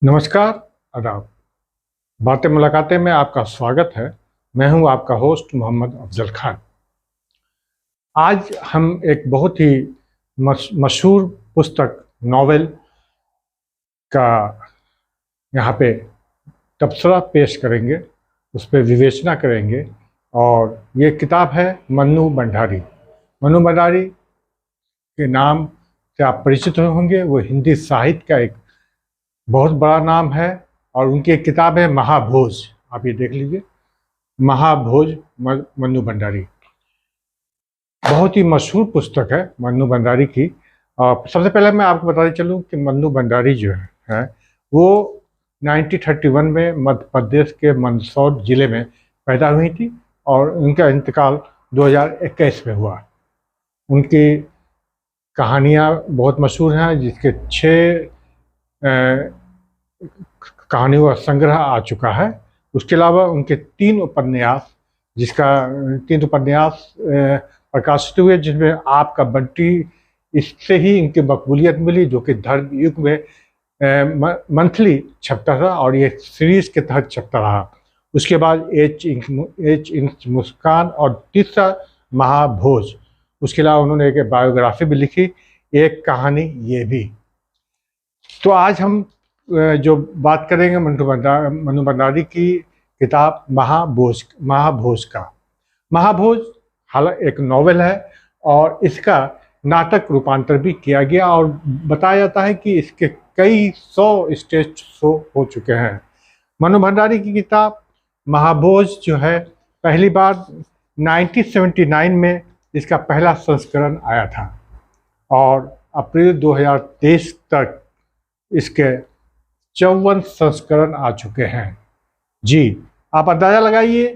नमस्कार, आदाब। बातें मुलाकातें में आपका स्वागत है। मैं हूं आपका होस्ट मोहम्मद अफजल खान। आज हम एक बहुत ही मशहूर पुस्तक नॉवेल का यहाँ पे तबसरा पेश करेंगे, उस पर विवेचना करेंगे। और ये किताब है मन्नू भंडारी। मन्नू भंडारी के नाम से आप परिचित होंगे। वो हिंदी साहित्य का एक बहुत बड़ा नाम है और उनकी एक किताब है महाभोज। आप ये देख लीजिए, महाभोज मन्नू भंडारी। बहुत ही मशहूर पुस्तक है मन्नू भंडारी की। सबसे पहले मैं आपको बताते चलूँ कि मन्नू भंडारी जो है वो 1931 में मध्य प्रदेश के मंदसौर जिले में पैदा हुई थी और उनका इंतकाल 2021 में हुआ। उनकी कहानियाँ बहुत मशहूर हैं, जिसके 6 कहानियों का संग्रह आ चुका है। उसके अलावा उनके 3 उपन्यास प्रकाशित हुए, जिसमें आपका बंटी, इससे ही इनकी मकबूलियत मिली, जो कि धर्म युग में मंथली छपता था और ये सीरीज के तहत छपता रहा। उसके बाद एच इंक मुस्कान और तीसरा महाभोज। उसके अलावा उन्होंने एक बायोग्राफी भी लिखी, एक कहानी ये भी। तो आज हम जो बात करेंगे मन्नू भंडारी की किताब महाभोज का। महाभोज हालांकि एक नॉवेल है और इसका नाटक रूपांतर भी किया गया और बताया जाता है कि इसके कई 100 स्टेज शो हो चुके हैं। मन्नू भंडारी की किताब महाभोज जो है, पहली बार 1979 में इसका पहला संस्करण आया था और अप्रैल 2023 तक इसके 54 संस्करण आ चुके हैं। जी, आप अंदाज़ा लगाइए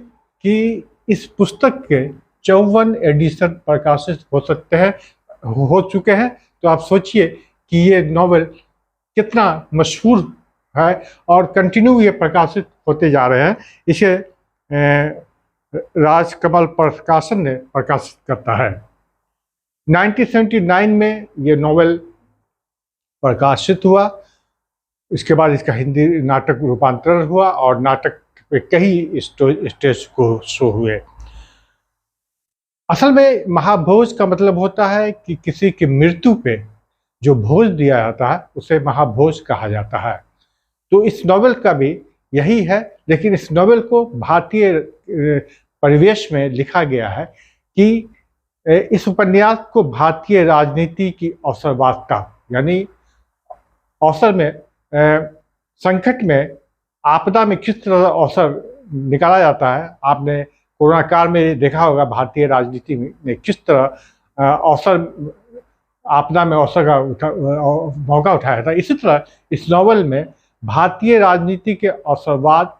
कि इस पुस्तक के 54 एडिशन प्रकाशित हो चुके हैं। तो आप सोचिए कि ये नॉवेल कितना मशहूर है और कंटिन्यू ये प्रकाशित होते जा रहे हैं। इसे राजकमल प्रकाशन ने प्रकाशित करता है। 1979 में ये नॉवेल प्रकाशित हुआ। इसके बाद इसका हिंदी नाटक रूपांतरण हुआ और नाटक पे कई स्टेज को शो हुए। असल में महाभोज का मतलब होता है कि किसी की मृत्यु पे जो भोज दिया जाता है उसे महाभोज कहा जाता है। तो इस नॉवेल का भी यही है, लेकिन इस नॉवेल को भारतीय परिवेश में लिखा गया है कि इस उपन्यास को भारतीय राजनीति की अवसरवादिता, यानी अवसर में संकट में, आपदा में किस तरह अवसर निकाला जाता है। आपने कोरोना काल में देखा होगा भारतीय राजनीति में किस तरह अवसर, आपदा में अवसर का मौका उठाया था। इसी तरह इस नॉवल में भारतीय राजनीति के अवसरवाद,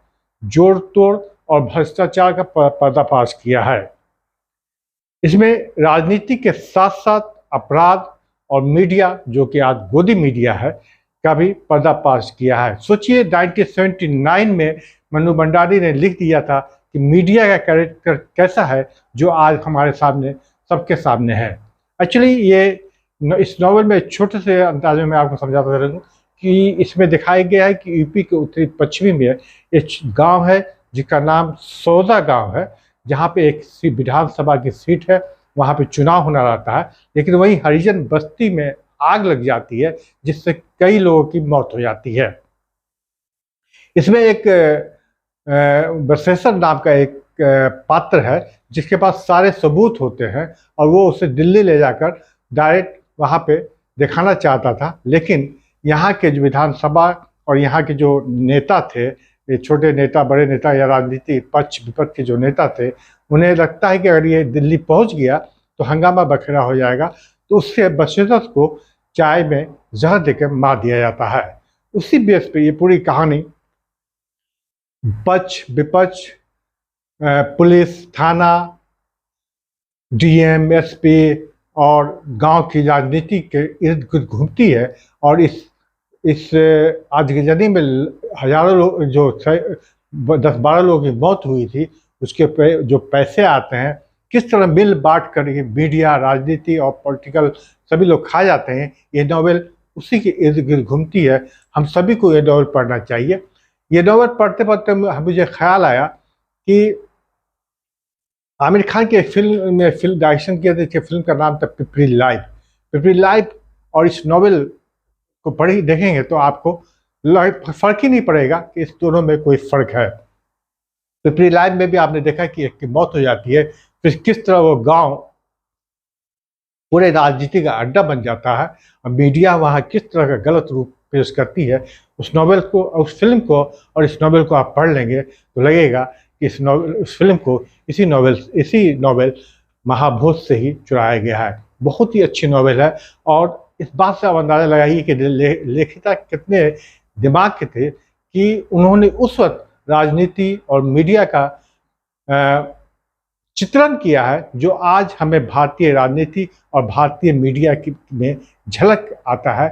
जोड़ तोड़ और भ्रष्टाचार का पर्दाफाश किया है। इसमें राजनीति के साथ साथ अपराध और मीडिया, जो कि आज गोदी मीडिया है, का भी पर्दाफाश किया है। सोचिए 1979 में मन्नू भंडारी ने लिख दिया था कि मीडिया का कैरेक्टर कैसा है, जो आज हमारे सामने, सबके सामने है। एक्चुअली ये इस नॉवल में छोटे से अंदाजे में आपको समझाता रहूँ कि इसमें दिखाया गया है कि यूपी के उत्तरी पश्चिमी में एक गांव है जिसका नाम सौदा गांव है, जहां पे एक विधानसभा की सीट है। वहां पे चुनाव होना रहता है, लेकिन वहीं हरिजन बस्ती में आग लग जाती है, जिससे कई लोगों की मौत हो जाती है। इसमें एक बसेसर नाम का एक पात्र है, जिसके पास सारे सबूत होते हैं और वो उसे दिल्ली ले जाकर डायरेक्ट वहाँ पे दिखाना चाहता था। लेकिन यहाँ के जो विधानसभा और यहाँ के जो नेता थे, ये छोटे नेता, बड़े नेता या राजनीति पक्ष विपक्ष के जो नेता थे, उन्हें लगता है कि अगर ये दिल्ली पहुँच गया तो हंगामा बखेड़ा हो जाएगा। तो उससे बसेसर को चाय में जहर देकर मार दिया जाता है। उसी बेस पे ये पूरी कहानी पक्ष विपक्ष, पुलिस, थाना, डीएम, एसपी और गांव की राजनीति के इर्द गिर्द घूमती है। और इस आगजनी में हजारों लोग, जो 10-12 लोगों की मौत हुई थी, उसके जो पैसे आते हैं, किस तरह मिल बांट कर मीडिया, राजनीति और पॉलिटिकल सभी लोग खा जाते हैं। ये नॉवेल उसी के इर्द गिर्द घूमती है। हम सभी को ये नॉवल पढ़ना चाहिए। ये नॉवल पढ़ते पढ़ते मुझे ख्याल आया कि आमिर खान के फिल्म में फिल्म डायरेक्शन किया था, फिल्म का नाम था पिपरी लाइव। पिपरी लाइव और इस नॉवेल को पढ़ी देखेंगे तो आपको फर्क ही नहीं पड़ेगा कि इस दोनों में कोई फर्क है। पिपरी लाइव में भी आपने देखा कि एक की मौत हो जाती है, फिर किस तरह वो गांव पूरे राजनीति का अड्डा बन जाता है और मीडिया वहाँ किस तरह का गलत रूप पेश करती है। उस नॉवेल को, उस फिल्म को और इस नॉवेल को आप पढ़ लेंगे तो लगेगा कि इस फिल्म को इसी नॉवेल महाभोज से ही चुराया गया है। बहुत ही अच्छी नॉवेल है और इस बात से आप अंदाजा लगाइए कि लेखिका कितने दिमाग के थे कि उन्होंने उस वक्त राजनीति और मीडिया का चित्रण किया है जो आज हमें भारतीय राजनीति और भारतीय मीडिया में झलक आता है।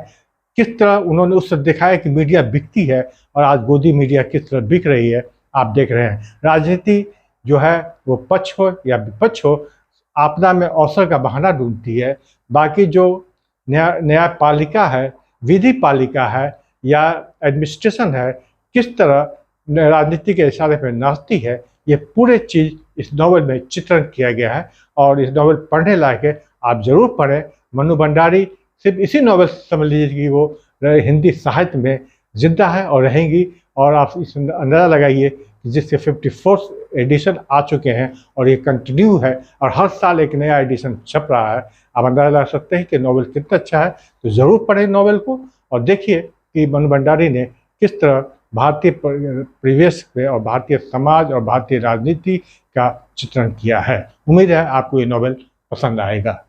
किस तरह उन्होंने उस वक्त दिखाया कि मीडिया बिकती है और आज गोदी मीडिया किस तरह बिक रही है आप देख रहे हैं। राजनीति जो है वो पक्ष हो या विपक्ष हो, आपदा में अवसर का बहाना ढूंढती है। बाकी जो न्यायपालिका है, विधि पालिका है या एडमिनिस्ट्रेशन है, किस तरह राजनीति के इशारे पर नाचती है, ये पूरे चीज़ इस नॉवल में चित्रण किया गया है और इस नॉवल पढ़ने लायक है। आप जरूर पढ़ें। मनु भंडारी सिर्फ इसी नॉवल समझ लीजिए कि वो हिंदी साहित्य में जिंदा है और रहेंगी। और आप इस अंदाज़ा लगाइए कि जिसके 54 एडिशन आ चुके हैं और ये कंटिन्यू है और हर साल एक नया एडिशन छप रहा है। आप अंदाज़ा लगा सकते हैं कि नॉवल कितना अच्छा है। तो ज़रूर पढ़ें नॉवल को और देखिए कि मनु भंडारी ने किस तरह भारतीय परिवेश में और भारतीय समाज और भारतीय राजनीति का चित्रण किया है। उम्मीद है आपको ये नॉवेल पसंद आएगा।